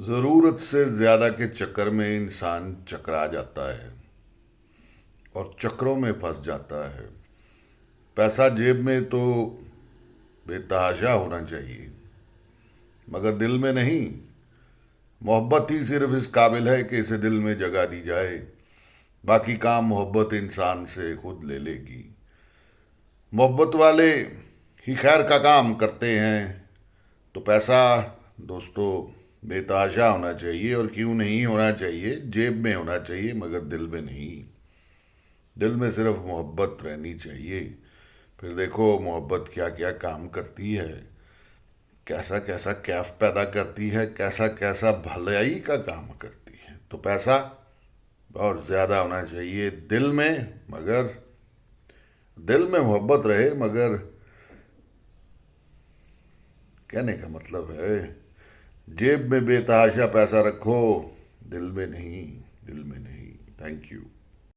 ضرورت سے زیادہ کے چکر میں انسان چکرا جاتا ہے اور چکروں میں پھنس جاتا ہے. پیسہ جیب میں تو بے تحاشا ہونا چاہیے مگر دل میں نہیں. محبت ہی صرف اس قابل ہے کہ اسے دل میں جگہ دی جائے. باقی کام محبت انسان سے خود لے لے گی. محبت والے ہی خیر کا کام کرتے ہیں. تو پیسہ دوستو بے تحاشا ہونا چاہیے. اور کیوں نہیں ہونا چاہیے؟ جیب میں ہونا چاہیے مگر دل میں نہیں. دل میں صرف محبت رہنی چاہیے. پھر دیکھو محبت کیا کیا کام کرتی ہے، کیسا کیسا کیف پیدا کرتی ہے، کیسا کیسا بھلائی کا کام کرتی ہے. تو پیسہ بہت زیادہ ہونا چاہیے دل میں، مگر دل میں محبت رہے. مگر کہنے کا مطلب ہے جیب میں بے تحاشا پیسہ رکھو، دل میں نہیں. دل میں نہیں. Thank you.